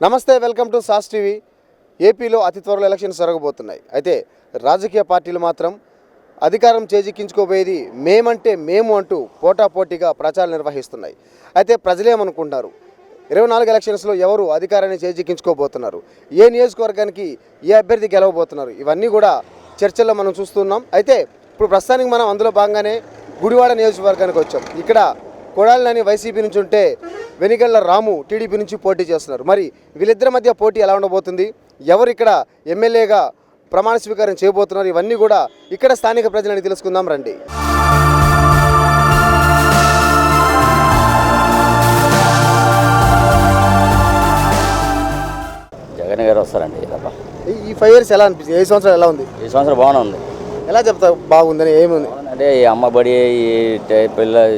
నమస్తే, welcome to sauce TV. ఏపీలో అతి త్వరలో ఎలక్షన్స్ జరగబోతున్నాయి. అయితే రాజకీయ పార్టీలు మాత్రం అధికారం చేజిక్కించుకోబోయేది మేమంటే మేము అంటూ పోటాపోటీగా ప్రచారం నిర్వహిస్తున్నాయి. అయితే ప్రజలేమనుకుంటున్నారు, 24 ఎలక్షన్స్లో ఎవరు అధికారాన్ని చేజిక్కించుకోబోతున్నారు, ఏ నియోజకవర్గానికి ఏ అభ్యర్థి గెలవబోతున్నారు, ఇవన్నీ కూడా చర్చల్లో మనం చూస్తున్నాం. అయితే ఇప్పుడు ప్రస్తుతానికి మనం అందులో భాగంగానే గుడివాడ నియోజకవర్గానికి వచ్చాం. ఇక్కడ కొడాలి నాని వైసీపీ నుంచి ఉంటే వెనిగళ్ల రాము టీడీపీ నుంచి పోటీ చేస్తున్నారు. మరి వీళ్ళిద్దరి మధ్య పోటీ ఎలా ఉండబోతుంది, ఎవరు ఇక్కడ ఎమ్మెల్యేగా ప్రమాణ స్వీకారం చేయబోతున్నారు, ఇవన్నీ కూడా ఇక్కడ స్థానిక ప్రజలని తెలుసుకుందాం రండి. జగన్ గారు వస్తారండి. ఈ 5 years ఎలా అనిపిస్తుంది? 5 సంవత్సరాలు ఎలా ఉంది? ఈ సంవత్సరం బాగానే ఉంది. ఎలా చెప్తా బాగుందని? ఏముంది అంటే ఈ అమ్మబడి ఈ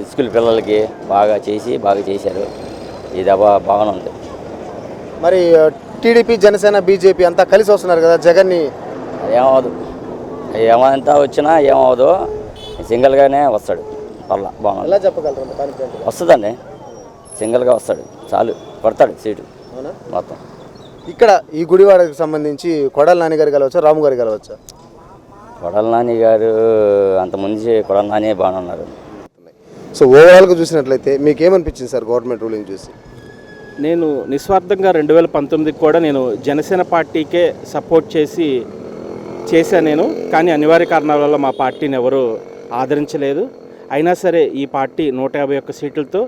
స్కూల్ పిల్లలకి బాగా చేశారు. ఈ దెబ్బ బాగానే ఉంది. మరి టీడీపీ, జనసేన, బీజేపీ అంతా కలిసి వస్తున్నారు కదా జగన్ని. ఏమవదు, ఏమంతా వచ్చినా ఏమవదు, సింగిల్గానే వస్తాడు. పర్లా బాగుంది. ఎలా చెప్పగలరు? వస్తుందండి, సింగిల్గా వస్తాడు, చాలు కొడతాడు సీటు మొత్తం. ఇక్కడ ఈ గుడివాడకి సంబంధించి కొడాలి నాని గారు గెలవచ్చా, రాము గారు గెలవచ్చా? కొడాలి నాని గారు అంతకుముందు కొడాలి నాని బాగానే ఉన్నారు. సో ఓవరాల్గా చూసినట్లయితే మీకు ఏమనిపించింది సార్ గవర్నమెంట్ రూలింగ్ చూసి? నేను నిస్వార్థంగా 2019కి కూడా నేను జనసేన పార్టీకే సపోర్ట్ చేశాను నేను. కానీ అనివార్య కారణాల వల్ల మా పార్టీని ఎవరు ఆదరించలేదు. అయినా సరే ఈ పార్టీ 151 సీట్లతో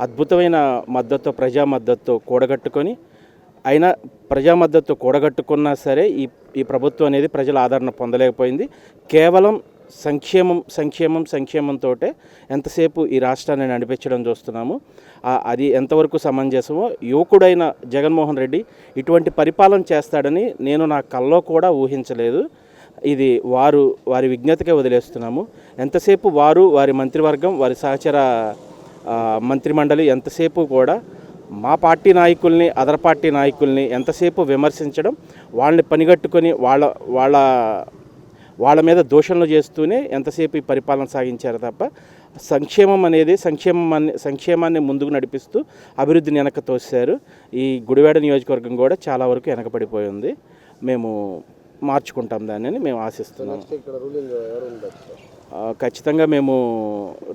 అద్భుతమైన మద్దతు, ప్రజా మద్దతు కూడగట్టుకొని, అయినా ప్రజా మద్దతు కూడగట్టుకున్నా సరే ఈ ప్రభుత్వం అనేది ప్రజల ఆదరణ పొందలేకపోయింది. కేవలం సంక్షేమంతో ఎంతసేపు ఈ రాష్ట్రాన్ని నడిపించడం చూస్తున్నాము. అది ఎంతవరకు సమంజసమో, యువకుడైన జగన్మోహన్ రెడ్డి ఇటువంటి పరిపాలన చేస్తాడని నేను నా కల్లో కూడా ఊహించలేదు. ఇది వారి విజ్ఞతకే వదిలేస్తున్నాము. ఎంతసేపు వారి మంత్రివర్గం, వారి సహచర మంత్రిమండలి ఎంతసేపు కూడా మా పార్టీ నాయకుల్ని, అదర్ పార్టీ నాయకుల్ని ఎంతసేపు విమర్శించడం, వాళ్ళని పనిగట్టుకొని వాళ్ళ మీద దూషణలు చేస్తూనే ఎంతసేపు ఈ పరిపాలన సాగించారు తప్ప సంక్షేమాన్ని ముందుకు నడిపిస్తూ అభివృద్ధిని వెనక తోశారు. ఈ గుడివాడ నియోజకవర్గం కూడా చాలా వరకు వెనకబడిపోయి ఉంది. మేము మార్చుకుంటాం దాన్ని మేము ఆశిస్తున్నాము. ఖచ్చితంగా మేము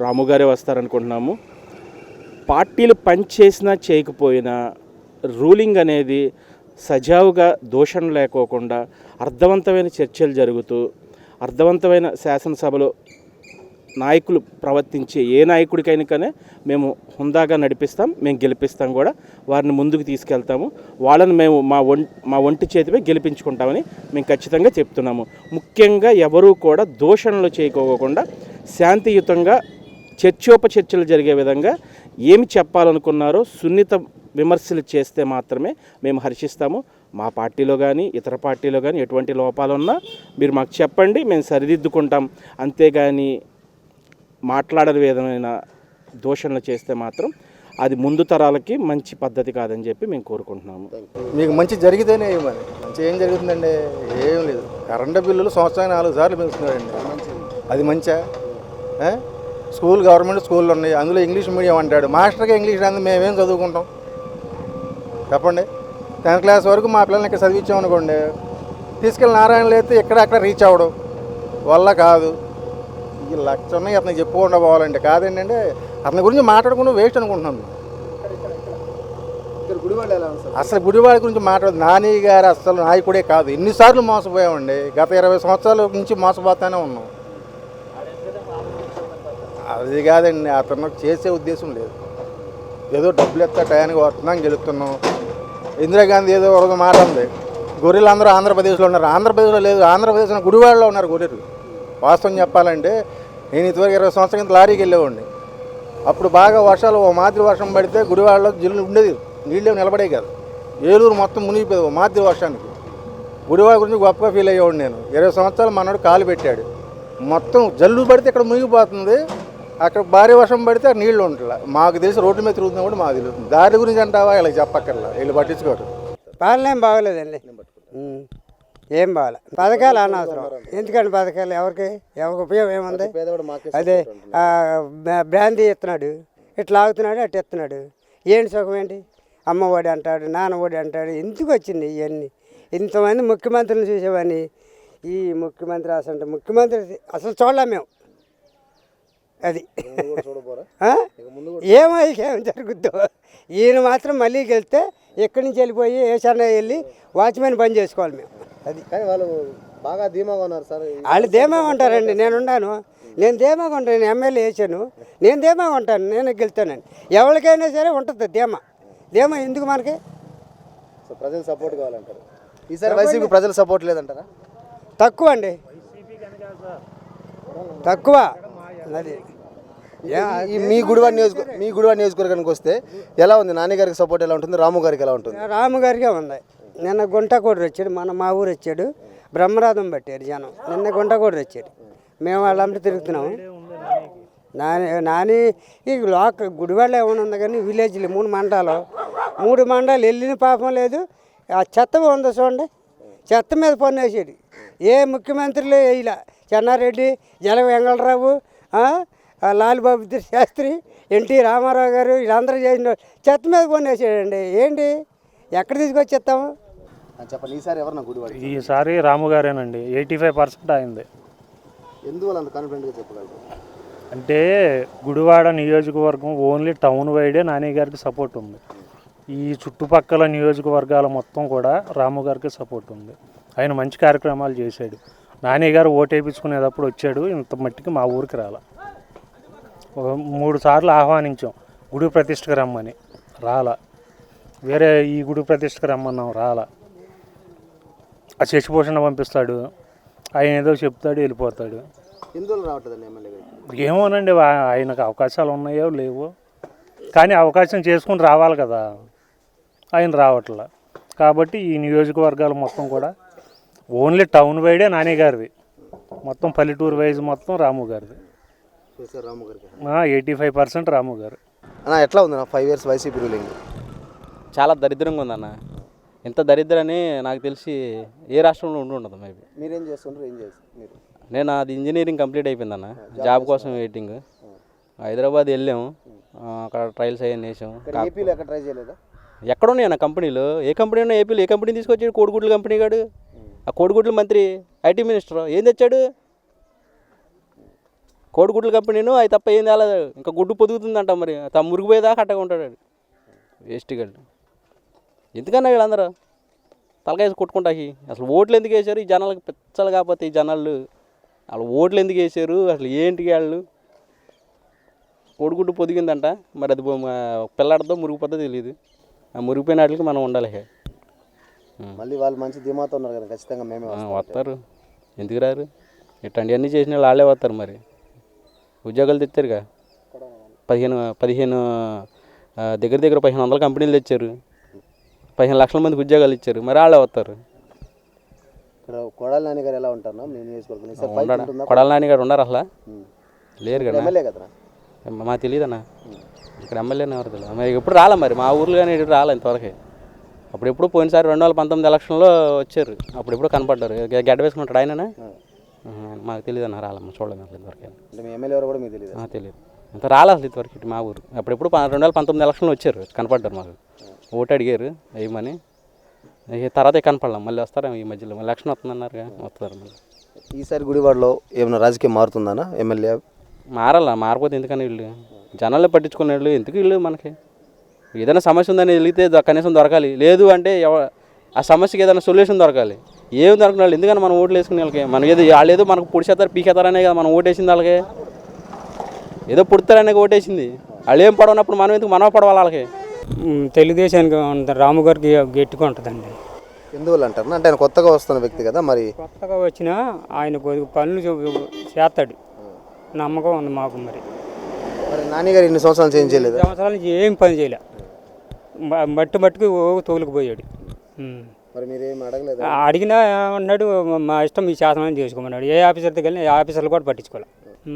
రాము గారే వస్తారనుకుంటున్నాము. పార్టీలు పనిచేసినా చేయకపోయినా రూలింగ్ అనేది సజావుగా దూషణ లేకోకుండా అర్థవంతమైన చర్చలు జరుగుతూ, అర్థవంతమైన శాసనసభలో నాయకులు ప్రవర్తించే ఏ నాయకుడికైనా మేము హుందాగా నడిపిస్తాం, మేము గెలిపిస్తాం కూడా. వారిని ముందుకు తీసుకెళ్తాము. వాళ్ళని మేము మా ఒంటి చేతిపై గెలిపించుకుంటామని మేము ఖచ్చితంగా చెప్తున్నాము. ముఖ్యంగా ఎవరూ కూడా దూషణలు చేయకోకుండా శాంతియుతంగా చర్చోపచర్చలు జరిగే విధంగా ఏమి చెప్పాలనుకున్నారో సున్నిత విమర్శలు చేస్తే మాత్రమే మేము హర్షిస్తాము. మా పార్టీలో కానీ ఇతర పార్టీలో కానీ ఎటువంటి లోపాలు ఉన్నా మీరు మాకు చెప్పండి, మేము సరిదిద్దుకుంటాం. అంతేగాని మాట్లాడని విధమైన దూషణలు చేస్తే మాత్రం అది ముందు తరాలకి మంచి పద్ధతి కాదని చెప్పి మేము కోరుకుంటున్నాము. మీకు మంచి జరిగితేనే ఇవ్వాలి. మంచి ఏం జరుగుతుందండి? ఏం లేదు. కరెంటు బిల్లులు సంవత్సరానికి 4 సార్లు పెంచుతున్నారండి. అది మంచా? గవర్నమెంట్ స్కూళ్ళు ఉన్నాయి, అందులో ఇంగ్లీష్ మీడియం అంటాడు. మాస్టర్గా ఇంగ్లీష్ రాదు, మేమేం చదువుకుంటాం చెప్పండి? 10th క్లాస్ వరకు మా పిల్లల్ని ఇక్కడ చదివించామనుకోండి, తీసుకెళ్ళి నారాయణలో అయితే అక్కడ రీచ్ అవ్వడం వల్ల కాదు. ఈ లక్ష ఉన్నాయి అతనికి చెప్పుకుండా పోవాలంటే కాదేంటంటే అతని గురించి మాట్లాడుకుంటూ వేస్ట్ అనుకుంటున్నాను. అసలు గుడివాడ గురించి మాట్లాడదు. నాని గారు అసలు నాయకుడే కాదు. ఎన్నిసార్లు మోసపోయామండి. గత 20 సంవత్సరాల నుంచి మోసపోతానే ఉన్నాం. అది కాదండి, అతను చేసే ఉద్దేశం లేదు. ఏదో డబ్బులు ఎత్తా టయానికి వస్తున్నాం, గెలుస్తున్నాం. ఇందిరాగాంధీ ఏదో ఒక మాట ఉంది, గొర్రెలు అందరూ ఆంధ్రప్రదేశ్లో ఉన్నారు. ఆంధ్రప్రదేశ్లో లేదు, ఆంధ్రప్రదేశ్లో గుడివాడలో ఉన్నారు గొర్రెలు. వాస్తవం చెప్పాలంటే నేను ఇంతవరకు 20 సంవత్సరాల కింద లారీకి వెళ్ళేవాడిని. అప్పుడు బాగా వర్షాలు, ఓ మాదిరి వర్షం పడితే గుడివాడలో జిల్లు ఉండేది, నీళ్ళేమి నిలబడే కాదు. ఏలూరు మొత్తం మునిగిపోయేది ఓ మాదిరి వర్షానికి. గుడివాడ గురించి గొప్పగా ఫీల్ అయ్యేవాడు నేను. 20 సంవత్సరాలు మనోడు కాలు పెట్టాడు. మొత్తం జల్లు పడితే ఇక్కడ మునిగిపోతుంది, అక్కడ భారీ వర్షం పడితే నీళ్ళు ఉంటుందా. మాకు తెలిసి రోడ్డు మీద తిరుగుతున్నా కూడా మాకు తెలుస్తుంది. దారి గురించి అంటావా ఇలా చెప్పక్కర్లా, వీళ్ళు పట్టించుకోరు. పాలన ఏం బాగోలేదండి, ఏం బాగాలే. పథకాలు అనవసరం. ఎందుకంటే పథకాలు ఎవరికి ఉపయోగం ఏముంది? అదే బ్రాంతి ఇస్తున్నాడు, ఇట్లా ఆగుతున్నాడు, అటు ఇస్తున్నాడు. ఏంటి సుఖం ఏంటి? అమ్మఒడి అంటాడు, నాన్నఒడి అంటాడు. ఎందుకు వచ్చింది ఇవన్నీ? ఇంతమంది ముఖ్యమంత్రులను చూసేవాడిని, ఈ ముఖ్యమంత్రి అసలు ముఖ్యమంత్రి అసలు చూడలేం మేము. అది ఏమో ఏం జరుగుద్దో. ఈయన మాత్రం మళ్ళీ గెలిస్తే ఎక్కడి నుంచి వెళ్ళిపోయి ఏ చెన్నై వెళ్ళి వాచ్మెన్ పని చేసుకోవాలి మేము. అది కానీ వాళ్ళు బాగా ధీమాగా ఉన్నారు సార్. వాళ్ళు ధీమాగా ఉంటారండి. నేను ధీమాగా ఉంటాను. నేను ఎమ్మెల్యే వేసాను, నేను ధీమాగా ఉంటాను, నేను గెలుస్తానండి. ఎవరికైనా సరే ఉంటుంది ధీమా ఎందుకు మనకి? సో ప్రజలు సపోర్ట్ కావాలంటారు. ఈసారి వైసీపీ ప్రజలు సపోర్ట్ లేదంటారా? తక్కువ అండి, తక్కువ. అది ఈ మీ గుడివాడ నియోజకవర్గానికి వస్తే ఎలా ఉంది? నాని గారికి సపోర్ట్ ఎలా ఉంటుంది? రాము గారికి ఎలా ఉంటుంది? రాము గారికే ఉంది. నిన్న గుంటకోడు వచ్చాడు, మా ఊరు వచ్చాడు, బ్రహ్మరథం పట్టారు జనం. నిన్న గుంటకోడు వచ్చాడు, మేము వాళ్ళంతా తిరుగుతున్నాము. నాని ఈ గుడివాడలో ఏమైనా ఉంది కానీ విలేజ్లు 3 మండలాలు వెళ్ళిన పాపం లేదు. ఆ చెత్త ఉందో చూడండి, చెత్త మీద పన్ను వేసాడు. ఏ ముఖ్యమంత్రులు ఇలా చెన్నారెడ్డి, జల వెంగళరావు, లాల్బాబు శాస్త్రి, ఎన్టీ రామారావు గారు వీళ్ళందరూ చేసిన చెత్త మీద పన్ను వేసాడండి. ఏంటి ఎక్కడ తీసుకొచ్చి చెత్తాము? చెప్పండి, ఈసారి ఎవరన్నా గుడివాడ? ఈసారి రాము గారేనండి. 85% అయింది. ఎందువల్ల అంత కాన్ఫిడెంట్గా చెప్పగలరు? అంటే గుడివాడ నియోజకవర్గం ఓన్లీ టౌన్ వైడే నాని గారికి సపోర్ట్ ఉంది. ఈ చుట్టుపక్కల నియోజకవర్గాల మొత్తం కూడా రాము గారికి సపోర్ట్ ఉంది. ఆయన మంచి కార్యక్రమాలు చేశాడు. నాని గారు ఓటు వేయించుకునేటప్పుడు వచ్చాడు, ఇంత మట్టికి మా ఊరికి రాల. 3 సార్లు ఆహ్వానించాం గుడి ప్రతిష్టకు రమ్మని, రాలా. వేరే ఈ గుడి ప్రతిష్టకు రమ్మన్నాం, రాలా. ఆ శశిభూషణ పంపిస్తాడు, ఆయన ఏదో చెప్తాడు, వెళ్ళిపోతాడు. ఎందువల్ల రావట్లేదండి ఎమ్మెల్యే గారికి? ఏమోనండి, ఆయనకు అవకాశాలు ఉన్నాయో లేవో, కానీ అవకాశం చేసుకుని రావాలి కదా, ఆయన రావట్లా. కాబట్టి ఈ నియోజకవర్గాలు మొత్తం కూడా ఓన్లీ టౌన్ వైడే నాని గారిది, మొత్తం పల్లెటూరు వైజ్ మొత్తం రాము గారిది. రాము గారికి 85% రాము గారు. అన్న ఎట్లా ఉంది 5 years వైసీపీ రూలింగ్? చాలా దరిద్రంగా ఉందన్న. ఇంత దరిద్రని నాకు తెలిసి ఏ రాష్ట్రంలో ఉండదు. మేబీ. మీరేం చేస్తుంటారు? ఏం చేస్తారు మీరు? నేను అది ఇంజనీరింగ్ కంప్లీట్ అయిపోయిందన్న, జాబ్ కోసం వెయిటింగ్. హైదరాబాద్ వెళ్ళాము, అక్కడ ట్రయల్స్ అయ్యాను వేసాము. ఏపీలో ఎక్కడ ట్రై చేయలేదా? ఎక్కడున్నాయి కంపెనీలు? ఏ కంపెనీ ఉన్నా ఏపీలో? ఏ కంపెనీ తీసుకొచ్చాడు? కోడిగుడ్ల కంపెనీ కాడు. ఆ కోడిగుడ్ల మంత్రి, ఐటీ మినిస్టర్ ఏం తెచ్చాడు? కోడిగుడ్ల కంపెనీను అవి తప్ప ఏం తేలేదు. ఇంకా గుడ్డు పొదుగుతుందంట, మరి తమ మురిగిపోయేదాకా అట్టగా ఉంటాడు వేస్ట్ గడ్డు. ఎందుకన్నా వీళ్ళందరూ తలకాయ కొట్టుకుంటాకి? అసలు ఓట్లు ఎందుకు వేసారు ఈ జనాలకు? పిచ్చలు కాకపోతే ఈ జనాలు వాళ్ళు ఓట్లు ఎందుకు వేసారు అసలు? ఏంటి వాళ్ళు? కోడిగుడ్డు పొదిగిందంట, మరి అది పిల్లాడితో మురిగిపోతుందో తెలియదు. ఆ మురిగిపోయిన వాటికి మనం ఉండాలి. మళ్ళీ వాళ్ళు మంచి ధీమాతో ఉన్నారు కదా, ఖచ్చితంగా మేమే వస్తారు. ఎందుకు రారు? ఇట్లాంటివన్నీ చేసిన వాళ్ళు వాళ్ళే వస్తారు. మరి ఉద్యోగాలు తెచ్చారుగా, 15 దగ్గర 1500 కంపెనీలు తెచ్చారు, 15 లక్షల మందికి ఉద్యోగాలు ఇచ్చారు. మరి వాళ్ళే వస్తారు. కొడాలి నాని గారు ఎలా ఉంటారు? కొడాలి నాని గారు ఉన్నారు అసలు? లేరు కదా. ఎమ్మెల్యే కదా? మాకు తెలియదు అన్న, ఇక్కడ ఎమ్మెల్యేనే ఎవరు తెలియదు. మరి ఎప్పుడు రాలా, మరి మా ఊర్లో కానీ ఎప్పుడు రాలే ఇంతవరకు. అప్పుడెప్పుడు పోయినసారి 2019 ఎలక్షన్లో వచ్చారు, అప్పుడెప్పుడు కనపడ్డారు. గడ్డ వేసుకుంటాడు ఆయననే. మాకు తెలియదు అన్న, రాలమ్మ, చూడలేదు అసలు ఇంతవరకు. ఎమ్మెల్యే ఎవరు కూడా మీకు తెలియదు? తెలియదు, ఇంత రాలే అసలు ఇంతవరకు ఇటు మా ఊరు. అప్పుడెప్పుడు 2019 ఎలక్షన్లో వచ్చారు, కనపడ్డారు మాకు, ఓటు అడిగారు వేయమని. తర్వాత కనపడలేం. మళ్ళీ వస్తారేమో ఈ మధ్యలో, మళ్ళీ ఎలక్షన్ వస్తుందన్నారుగా, వస్తారు మళ్ళీ. ఈసారి గుడివాడలో ఏమైనా రాజకీయం మారుతుందన్నా? ఎమ్మెల్యే మారపోతే ఎందుకని వీళ్ళు జనాల్లో పట్టించుకునే వాళ్ళు ఎందుకు? వీళ్ళు మనకి ఏదైనా సమస్య ఉందని వెళితే కనీసం దొరకాలి, లేదు అంటే ఆ సమస్యకి ఏదైనా సొల్యూషన్ దొరకాలి. ఏం దొరకని వాళ్ళు ఎందుకని మనం ఓట్లు వేసుకునే వాళ్ళకి? మనం ఏదో వాళ్ళు ఏదో మనకు పొడిచేస్తారు, పీకేస్తారనే కదా మనం ఓటేసింది. వాళ్ళకి ఏదో పుడతారనే ఓటేసింది. వాళ్ళు ఏం పడవనప్పుడు మనం ఎందుకు మనం పడవాలి వాళ్ళకి? తెలుగుదేశానికి రాము గారికి గట్టిగా ఉంటుందండి. ఎందువల్ల అంటారు? అంటే ఆయన కొత్తగా వస్తున్న వ్యక్తి కదా, మరి కొత్తగా వచ్చినా ఆయన కొద్దిగా పనులు చేస్తాడు, నమ్మకం ఉంది మాకు. మరి నాని గారు ఇన్ని సంవత్సరాలు చేంజ్ చేయలేదు. సంవత్సరాల నుంచి ఏం పని చేయలే, మట్టుకు తోలుకుపోయాడు. మరి మీరేం అడగలేదు? అడిగినా అన్నాడు, మా ఇష్టం మీ శాసనం చేసుకోమన్నాడు. ఏ ఆఫీసర్ దగ్గర ఏ ఆఫీసర్లు కూడా పట్టించుకోవాలి.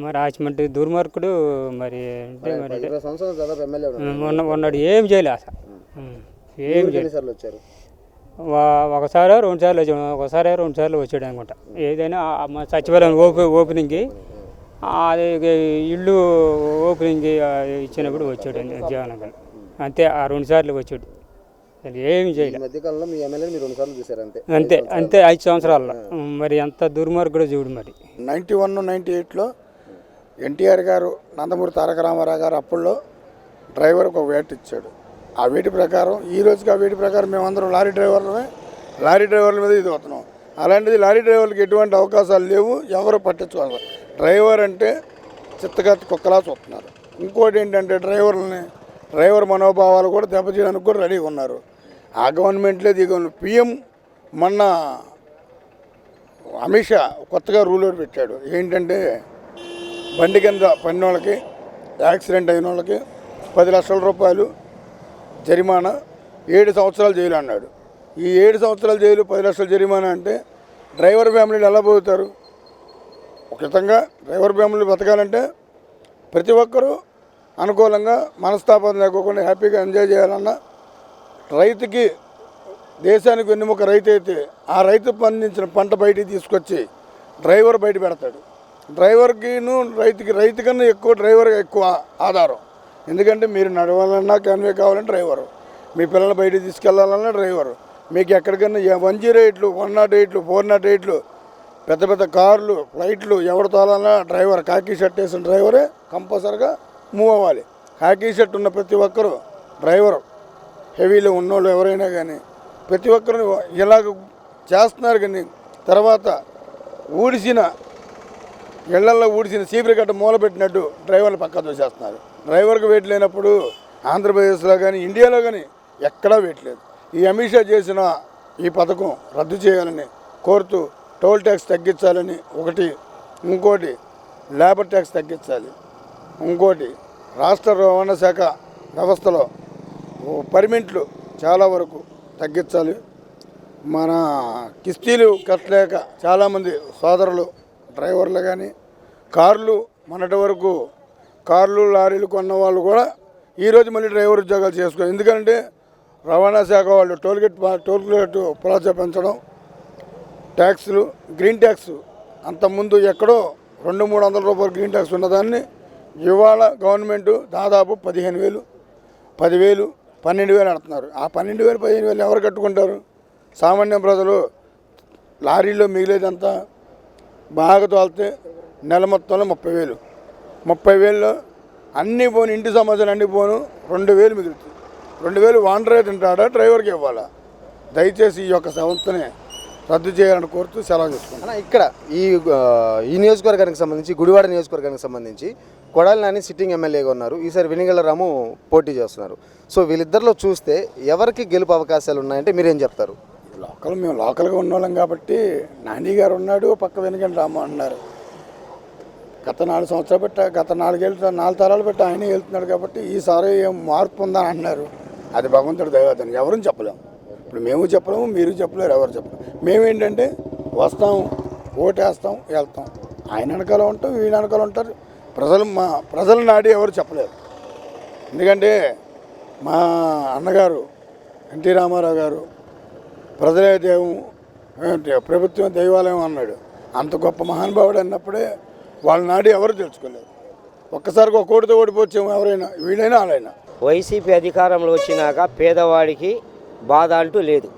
మరి ఆచమంటే దుర్మార్గుడు. మరి ఉన్నాడు, ఏం చేయలే అసలు, ఏం చేయలేదు. ఒకసారి 2 సార్లు వచ్చాడు, ఒకసారి 2 సార్లు వచ్చాడు అనుకుంటా. ఏదైనా మా సచివాలయం ఓపెనింగ్కి, అది ఇల్లు ఓపెనింగ్ ఇచ్చినప్పుడు వచ్చాడు జగన్. అంతే, ఆ 2 సార్లు వచ్చాడు. ఏమి ఈ చేయలే. మధ్యకాలంలో మీ ఎమ్మెల్యేని మీరు 2 సార్లు చూశారు అంతే. అంతే అంతే 5 సంవత్సరాల్లో మరి అంత దుర్మార్గుడు చూడు మరి. 91, 98లో ఎన్టీఆర్ గారు, నందమూరి తారక రామారావు గారు అప్పుల్లో డ్రైవర్కి ఒక వేట ఇచ్చాడు. ఆ వేటి ప్రకారం ఈ రోజుకి ఆ వేటి ప్రకారం మేమందరం లారీ డ్రైవర్ల మీద ఇది అవుతున్నాం. అలాంటిది లారీ డ్రైవర్లకు ఎటువంటి అవకాశాలు లేవు, ఎవరు పట్టించుకోవాలి. డ్రైవర్ అంటే చిత్తగత్తి కుక్కలా చూస్తున్నారు. ఇంకోటి ఏంటంటే డ్రైవర్ మనోభావాలు కూడా దెబ్బతీయడానికి కూడా రెడీగా ఉన్నారు. ఆ గవర్నమెంట్లే పిఎం మొన్న అమిత్ షా కొత్తగా రూల్ ఒకటి పెట్టాడు. ఏంటంటే బండి కింద పడిన వాళ్ళకి, యాక్సిడెంట్ అయిన వాళ్ళకి 10 లక్షల రూపాయలు జరిమానా, 7 సంవత్సరాలు జైలు అన్నాడు. ఈ 7 సంవత్సరాల జైలు, 10 లక్షల జరిమానా అంటే డ్రైవర్ ఫ్యామిలీలు ఎలా పోతారు? ఒక విధంగా డ్రైవర్ ఫ్యామిలీ బతకాలంటే ప్రతి ఒక్కరూ అనుకూలంగా మనస్తాపం లేకోకుండా హ్యాపీగా ఎంజాయ్ చేయాలన్నా, రైతుకి దేశానికి వెన్నెముక రైతు అయితే ఆ రైతు పండించిన పంట బయటికి తీసుకొచ్చి డ్రైవర్ బయట పెడతాడు. రైతు కన్నా ఎక్కువ డ్రైవర్ ఎక్కువ ఆధారం. ఎందుకంటే మీరు నడవాలన్నా కన్వే కావాలంటే డ్రైవరు, మీ పిల్లలు బయటికి తీసుకెళ్లాలన్నా డ్రైవరు, మీకు ఎక్కడికన్నా 108లు, 108లు, 408లు, పెద్ద పెద్ద కార్లు, ఫ్లైట్లు ఎవరు తోలాలన్నా డ్రైవర్, కాకి షర్ట్ వేసిన డ్రైవరే కంపల్సరిగా మూవ్ అవ్వాలి. కాకి షర్ట్ ఉన్న ప్రతి ఒక్కరు డ్రైవరు, హెవీలో ఉన్నోళ్ళు ఎవరైనా కానీ ప్రతి ఒక్కరు ఇలాగ చేస్తున్నారు. కానీ తర్వాత ఇళ్లల్లో ఊడిసిన చీపురిగట్ట మూలపెట్టినట్టు డ్రైవర్లు పక్కా దోసేస్తున్నారు. డ్రైవర్కి వెయిట్ లేనప్పుడు ఆంధ్రప్రదేశ్లో కానీ ఇండియాలో కానీ ఎక్కడా వెయిట్ లేదు. ఈ అమిత్ షా చేసిన ఈ పథకం రద్దు చేయాలని కోరుతూ టోల్ ట్యాక్స్ తగ్గించాలని ఒకటి, ఇంకోటి లేబర్ ట్యాక్స్ తగ్గించాలి, ఇంకోటి రాష్ట్ర రవాణా శాఖ వ్యవస్థలో పర్మిట్లు చాలా వరకు తగ్గించాలి. మన కిస్తీలు కట్టలేక చాలామంది సోదరులు డ్రైవర్లు కానీ మొన్నటి వరకు కార్లు, లారీలు కొన్న వాళ్ళు కూడా ఈరోజు మళ్ళీ డ్రైవర్ ఉద్యోగాలు చేసుకోవాలి. ఎందుకంటే రవాణా శాఖ వాళ్ళు టోల్ గేట్ ప్లాజా పెంచడం, ట్యాక్సులు, గ్రీన్ ట్యాక్స్ అంతకుముందు ఎక్కడో 200-300 రూపాయలు గ్రీన్ ట్యాక్స్ ఉన్నదాన్ని ఇవాళ గవర్నమెంట్ దాదాపు 15,000, 10,000, 12,000 అంటున్నారు. ఆ 12,000, 15,000 ఎవరు కట్టుకుంటారు? సామాన్య ప్రజలు. లారీలో మిగిలేదంతా బాగా తోలితే నెల మొత్తంలో 30,000లో అన్నీ పోను, ఇంటి సమస్యలు అన్నీ పోను 2,000 మిగులుతుంది. 2,000 వాండరే తింటాడా, డ్రైవర్కి ఇవ్వాలా? దయచేసి ఈ యొక్క సంస్థని రద్దు చేయాలని కోరుతూ సెలవు చేసుకుంటాను. ఇక్కడ ఈ నియోజకవర్గానికి సంబంధించి, గుడివాడ నియోజకవర్గానికి సంబంధించి కొడాలి నాని సిట్టింగ్ ఎమ్మెల్యేగా ఉన్నారు. ఈసారి వెనిగళ్ల రాము పోటీ చేస్తున్నారు. సో వీళ్ళిద్దరిలో చూస్తే ఎవరికి గెలుపు అవకాశాలు ఉన్నాయంటే మీరేం చెప్తారు? మేము లోకల్గా ఉన్నోళ్ళం కాబట్టి నాని గారు ఉన్నాడు, పక్క వెనుగండి రాము అన్నారు. గత 4 సంవత్సరాలు గత 4 తరాలు పెట్టి ఆయనే వెళ్తున్నాడు కాబట్టి ఈసారి ఏం మార్పు ఉందని అన్నారు. అది భగవంతుడి దైవతం, ఎవరూ చెప్పలేము. ఇప్పుడు మేము చెప్పలేము, మీరు చెప్పలేరు, ఎవరు చెప్పలేము. మేమేంటంటే వస్తాం, ఓటేస్తాం, వెళ్తాం. ఆయన వెనకాల ఉంటాం, వీళ్ళ వెనకాల ఉంటారు. ప్రజల నాడి ఎవరు చెప్పలేరు. ఎందుకంటే మా అన్నగారు ఎన్టీ రామారావు గారు ప్రజలే దైవం, ప్రభుత్వం దైవాలయం అన్నాడు. అంత గొప్ప మహానుభావుడు అన్నప్పుడే వాళ్ళ నాడి ఎవరు తెలుసుకోలేరు. ఒక్కసారిగా ఒక కోటితో ఓడిపోవచ్చేమో ఎవరైనా, వీళ్ళైనా వాళ్ళైనా. వైసీపీ అధికారంలో వచ్చినాక పేదవాడికి బాధ అంటూ లేదు.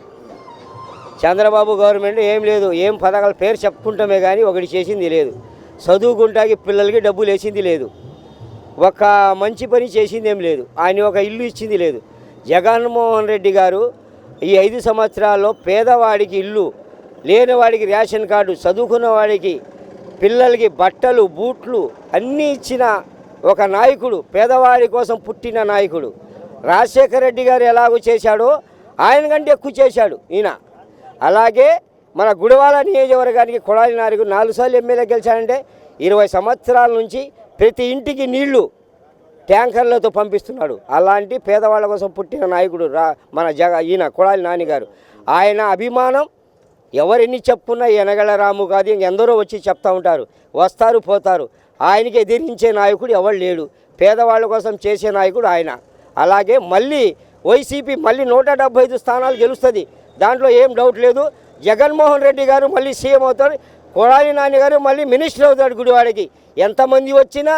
చంద్రబాబు గవర్నమెంట్ ఏం లేదు, ఏం పథకాల పేరు చెప్పుకుంటామే కానీ ఒకటి చేసింది లేదు. చదువుకుంటాకి పిల్లలకి డబ్బులు వేసింది లేదు. ఒక మంచి పని చేసింది ఏం లేదు. ఆయన ఒక ఇల్లు ఇచ్చింది లేదు. జగన్మోహన్ రెడ్డి గారు ఈ 5 సంవత్సరాల్లో పేదవాడికి ఇల్లు, లేనివాడికి రేషన్ కార్డు, చదువుకున్న వాడికి పిల్లలకి బట్టలు, బూట్లు అన్నీ ఇచ్చిన ఒక నాయకుడు, పేదవాడి కోసం పుట్టిన నాయకుడు. రాజశేఖర రెడ్డి గారు ఎలాగో చేశాడో ఆయన కంటే ఎక్కువ చేశాడు ఈయన. అలాగే మన గుడివాడ నియోజకవర్గానికి కొడాలి నాని 4 సార్లు ఎమ్మెల్యే గెలిచాడంటే 20 సంవత్సరాల నుంచి ప్రతి ఇంటికి నీళ్లు ట్యాంకర్లతో పంపిస్తున్నాడు. అలాంటి పేదవాళ్ళ కోసం పుట్టిన నాయకుడు ఈయన కొడాలి నాని గారు. ఆయన అభిమానం ఎవరెన్ని చెప్పున్నా ఎనగల రాము కాదు, ఎందరో వచ్చి చెప్తూ ఉంటారు, వస్తారు పోతారు. ఆయనకి ఎదిరించే నాయకుడు ఎవరు లేడు. పేదవాళ్ళ కోసం చేసే నాయకుడు ఆయన. అలాగే మళ్ళీ వైసీపీ 175 స్థానాలు గెలుస్తుంది, దాంట్లో ఏం డౌట్ లేదు. జగన్మోహన్ రెడ్డి గారు మళ్ళీ సీఎం అవుతాడు, కొడాలి నాని గారు మళ్ళీ మినిస్టర్ అవుతాడు. గుడివాడకి ఎంతమంది వచ్చినా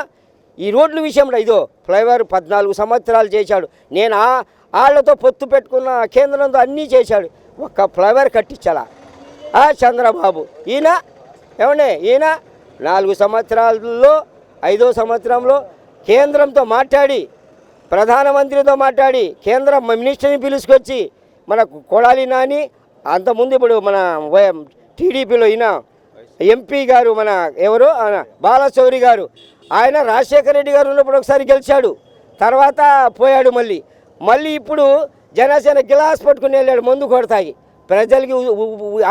ఈ రోడ్ల విషయంలో ఇదో ఫ్లైఓవర్ 14 సంవత్సరాలు చేశాడు. నేను వాళ్ళతో పొత్తు పెట్టుకున్న కేంద్రంతో అన్నీ చేశాడు, ఒక్క ఫ్లైఓవర్ కట్టించాలా చంద్రబాబు. ఈయన 4 సంవత్సరాల్లో 5వ సంవత్సరంలో కేంద్రంతో మాట్లాడి, ప్రధానమంత్రితో మాట్లాడి, కేంద్ర మినిస్టర్ని పిలుచుకొచ్చి, మన కొడాలి నాని, అంతకుముందు ఇప్పుడు మన టీడీపీలో ఈయన ఎంపీ గారు, మన ఎవరు బాలశౌరి గారు, ఆయన రాజశేఖర రెడ్డి గారు ఉన్నప్పుడు ఒకసారి గెలిచాడు, తర్వాత పోయాడు. మళ్ళీ ఇప్పుడు జనసేన గిలాస్ పట్టుకుని వెళ్ళాడు మందు కొడతాగి. ప్రజలకి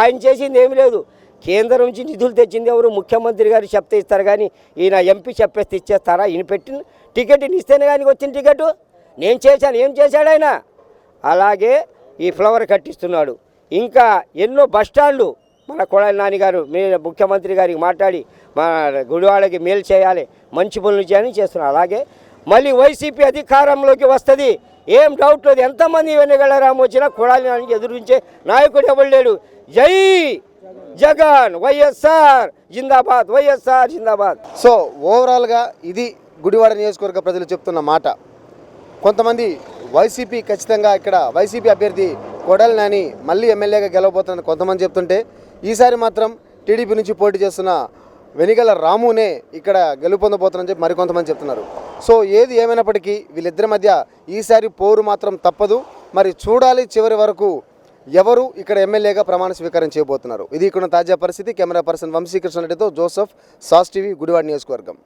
ఆయన చేసింది ఏమీ లేదు. కేంద్రం నుంచి నిధులు తెచ్చింది ఎవరు? ముఖ్యమంత్రి గారు చెప్తే ఇస్తారు, కానీ ఈయన ఎంపీ చెప్పేస్తే ఇచ్చేస్తారా? ఈయన పెట్టిన టికెట్ని ఇస్తేనే కానీ వచ్చిన టికెట్ నేను చేశాను, ఏం చేశాడు ఆయన? అలాగే ఈ ఫ్లవర్ కట్టిస్తున్నాడు. ఇంకా ఎన్నో బస్టాండ్లు మన కొడాలి నాని గారు ముఖ్యమంత్రి గారికి మాట్లాడి మన గుడివాడకి మేలు చేయాలి, మంచి పనులు చేయాలని చేస్తున్నారు. అలాగే మళ్ళీ వైసీపీ అధికారంలోకి వస్తుంది, ఏం డౌట్ లేదు. ఎంతమంది వెన్నగళ్ళరాము వచ్చినా కొడాలి నానికి ఎదురించే నాయకుడు ఎవరు లేడు. జై జగన్, వైఎస్ఆర్ జిందాబాద్, వైఎస్ఆర్ జిందాబాద్. సో ఓవరాల్గా ఇది గుడివాడ నియోజకవర్గ ప్రజలు చెప్తున్న మాట. కొంతమంది వైసీపీ ఖచ్చితంగా ఇక్కడ వైసీపీ అభ్యర్థి కొడాలి నాని మళ్ళీ ఎమ్మెల్యేగా గెలవబోతుందని కొంతమంది చెప్తుంటే, ఈసారి మాత్రం టీడీపీ నుంచి పోటీ చేస్తున్న వెనిగల రామునే ఇక్కడ గెలుపొందబోతుందని చెప్పి మరికొంతమంది చెప్తున్నారు. సో ఏది ఏమైనప్పటికీ వీళ్ళిద్దరి మధ్య ఈసారి పోరు మాత్రం తప్పదు. మరి చూడాలి చివరి వరకు ఎవరు ఇక్కడ ఎమ్మెల్యేగా ప్రమాణ స్వీకారం చేయబోతున్నారు. ఇది ఇక్కడ తాజా పరిస్థితి. కెమెరా పర్సన్ వంశీకృష్ణ రెడ్డితో జోసెఫ్, సాస్ టీవీ, గుడివాడ నియోజకవర్గం.